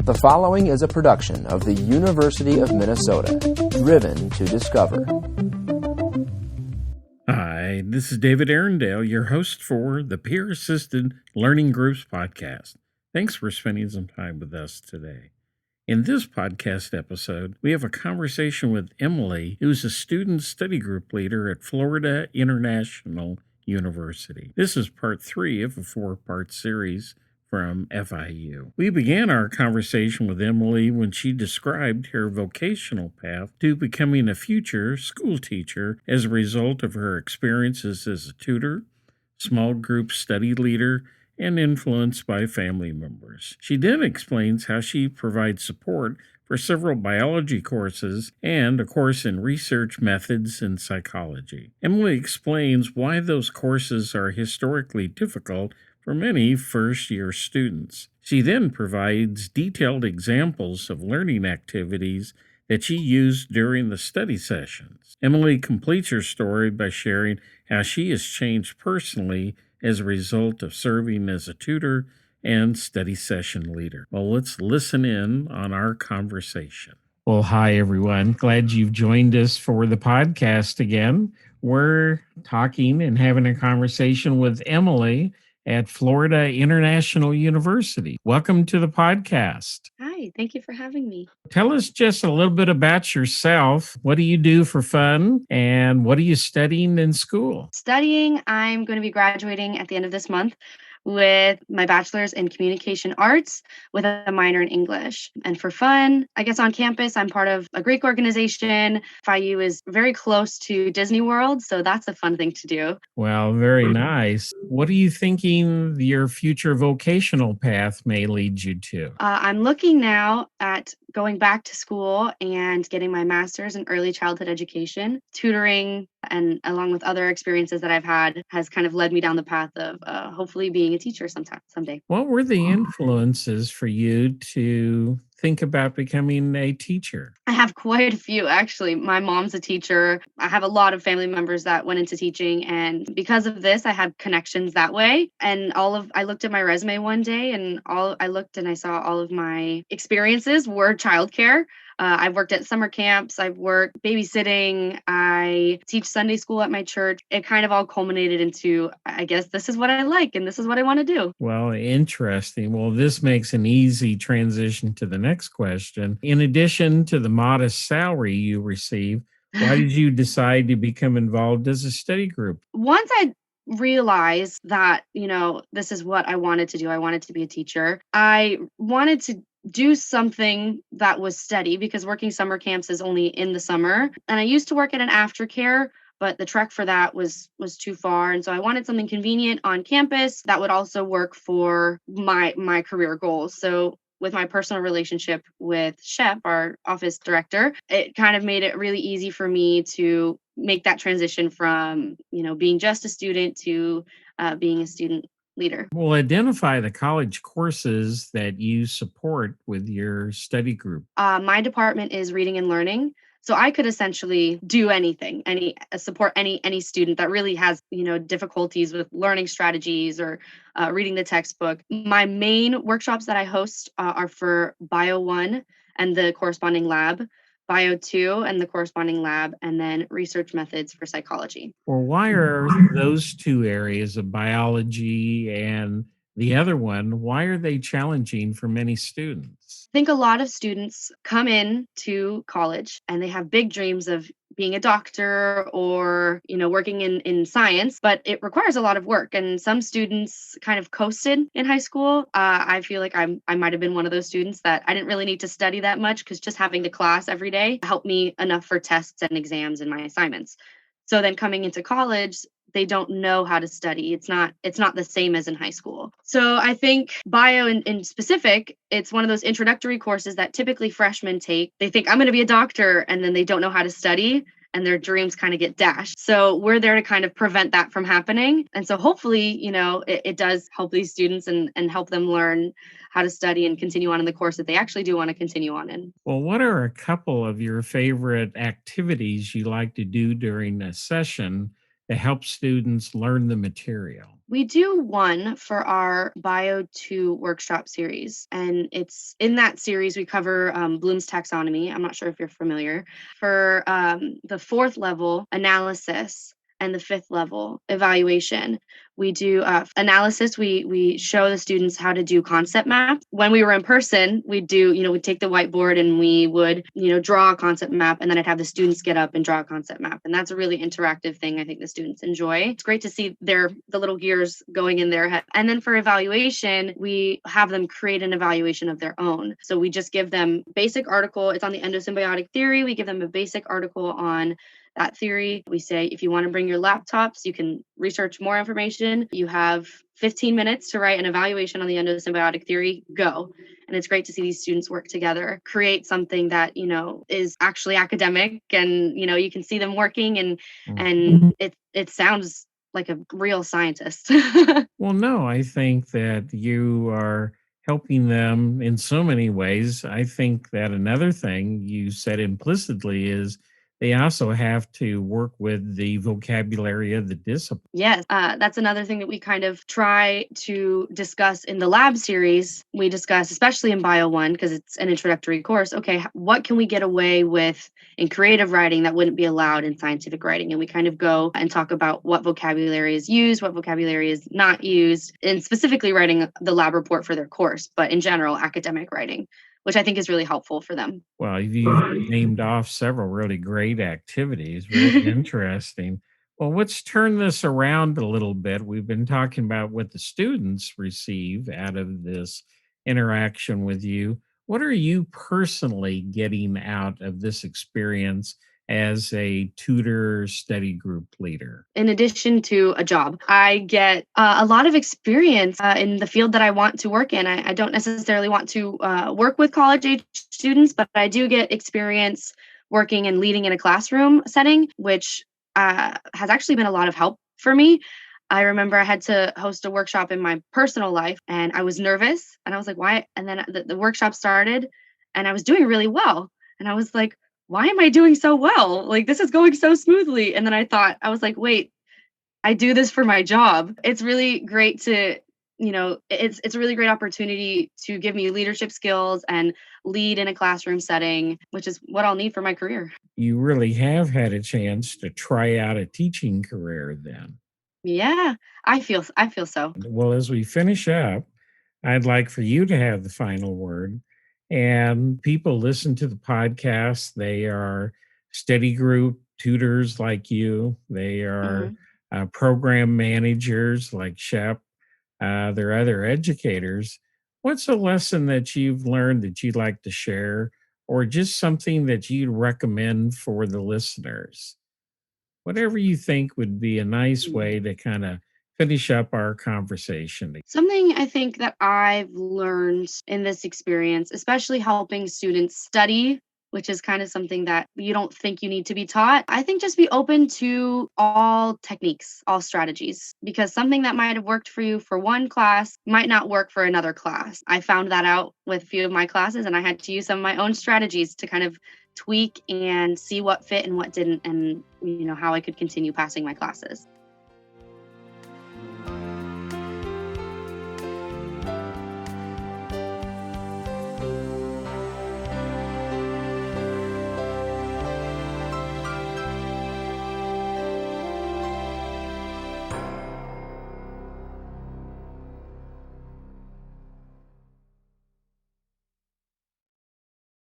The following is a production of the University of Minnesota, driven to discover. Hi, this is David Arundel, your host for the Peer Assisted Learning Groups podcast. Thanks for spending some time with us today. In this podcast episode, we have a conversation with Emily, who's a student study group leader at Florida International University. This is part 3 of a 4-part series from FIU. We began our conversation with Emily when she described her vocational path to becoming a future school teacher as a result of her experiences as a tutor, small group study leader, and influenced by family members. She then explains how she provides support for several biology courses and a course in research methods and psychology. Emily explains why those courses are historically difficult for many first-year students. She then provides detailed examples of learning activities that she used during the study sessions. Emily completes her story by sharing how she has changed personally as a result of serving as a tutor and study session leader. Well, let's listen in on our conversation. Well, hi, everyone. Glad you've joined us for the podcast again. We're talking and having a conversation with Emily at Florida International University. Welcome to the podcast. Hi, thank you for having me. Tell us just a little bit about yourself. What do you do for fun? And what are you studying in school? Studying, I'm going to be graduating at the end of this month with my bachelor's in communication arts with a minor in English. And for fun, I guess on campus, I'm part of a Greek organization. FIU is very close to Disney World, so that's a fun thing to do. Well, very nice. What are you thinking your future vocational path may lead you to? I'm looking now at going back to school and getting my master's in early childhood education. Tutoring and along with other experiences that I've had has kind of led me down the path of hopefully being a teacher someday. What were the influences for you to think about becoming a teacher? I have quite a few, actually. My mom's a teacher. I have a lot of family members that went into teaching. And because of this, I had connections that way. And I looked at my resume one day and I saw all of my experiences were childcare. I've worked at summer camps. I've worked babysitting. I teach Sunday school at my church. It kind of all culminated into, I guess, this is what I like and this is what I want to do. Well, interesting. Well, this makes an easy transition to the next question. In addition to the modest salary you receive, why did you decide to become involved as a study group? Once I realized that, this is what I wanted to do. I wanted to be a teacher. I wanted to do something that was steady because working summer camps is only in the summer. And I used to work at an aftercare, but the trek for that was too far. And so I wanted something convenient on campus that would also work for my career goals. So with my personal relationship with Shep, our office director, it kind of made it really easy for me to make that transition from, being just a student to being a student leader. Well, identify the college courses that you support with your study group. My department is reading and learning. So I could essentially do anything, support any student that really has, difficulties with learning strategies or reading the textbook. My main workshops that I host are for Bio 1 and the corresponding lab, Bio 2 and the corresponding lab, and then research methods for psychology. Well, why are those two areas of biology and the other one, why are they challenging for many students? I think a lot of students come in to college and they have big dreams of being a doctor or, working in science, but it requires a lot of work. And some students kind of coasted in high school. I feel like I might have been one of those students that I didn't really need to study that much because just having the class every day helped me enough for tests and exams and my assignments. So then coming into college, they don't know how to study. It's not the same as in high school. So I think bio in specific, it's one of those introductory courses that typically freshmen take. They think I'm going to be a doctor and then they don't know how to study and their dreams kind of get dashed. So we're there to kind of prevent that from happening. And so hopefully, it does help these students and help them learn how to study and continue on in the course that they actually do want to continue on in. Well, what are a couple of your favorite activities you like to do during a session to help students learn the material? We do one for our Bio 2 workshop series. And it's in that series, we cover Bloom's taxonomy. I'm not sure if you're familiar. For the 4th level analysis and the 5th level evaluation, we do analysis. We show the students how to do concept maps. When we were in person, we'd take the whiteboard and we would, draw a concept map, and then I'd have the students get up and draw a concept map. And that's a really interactive thing I think the students enjoy. It's great to see the little gears going in their head. And then for evaluation, we have them create an evaluation of their own. So we just give them basic article. It's on the endosymbiotic theory. We give them a basic article on that theory. We say, if you want to bring your laptops, you can research more information. You have 15 minutes to write an evaluation on the endosymbiotic theory. Go. And it's great to see these students work together, create something that, is actually academic, and, you can see them working, and it sounds like a real scientist. Well, no, I think that you are helping them in so many ways. I think that another thing you said implicitly is they also have to work with the vocabulary of the discipline. Yes, that's another thing that we kind of try to discuss in the lab series. We discuss, especially in Bio 1, because it's an introductory course, okay, what can we get away with in creative writing that wouldn't be allowed in scientific writing? And we kind of go and talk about what vocabulary is used, what vocabulary is not used, and specifically writing the lab report for their course, but in general, academic writing, which I think is really helpful for them. Well, you've named off several really great activities, very interesting. Well, let's turn this around a little bit. We've been talking about what the students receive out of this interaction with you. What are you personally getting out of this experience as a tutor study group leader? In addition to a job, I get a lot of experience in the field that I want to work in. I don't necessarily want to work with college age students, but I do get experience working and leading in a classroom setting, which has actually been a lot of help for me. I remember I had to host a workshop in my personal life, and I was nervous, and I was like, why? And then the workshop started, and I was doing really well. And I was like, why am I doing so well? Like, this is going so smoothly. And then I was like, wait, I do this for my job. It's really great to, it's a really great opportunity to give me leadership skills and lead in a classroom setting, which is what I'll need for my career. You really have had a chance to try out a teaching career then. Yeah, I feel so. Well, as we finish up, I'd like for you to have the final word. And people listen to the podcast. They are study group tutors like you. They are Mhm. program managers like Shep. They're other educators. What's a lesson that you've learned that you'd like to share, or just something that you'd recommend for the listeners? Whatever you think would be a nice way to kind of finish up our conversation. Something I think that I've learned in this experience, especially helping students study, which is kind of something that you don't think you need to be taught. I think just be open to all techniques, all strategies, because something that might have worked for you for one class might not work for another class. I found that out with a few of my classes, and I had to use some of my own strategies to kind of tweak and see what fit and what didn't, and how I could continue passing my classes.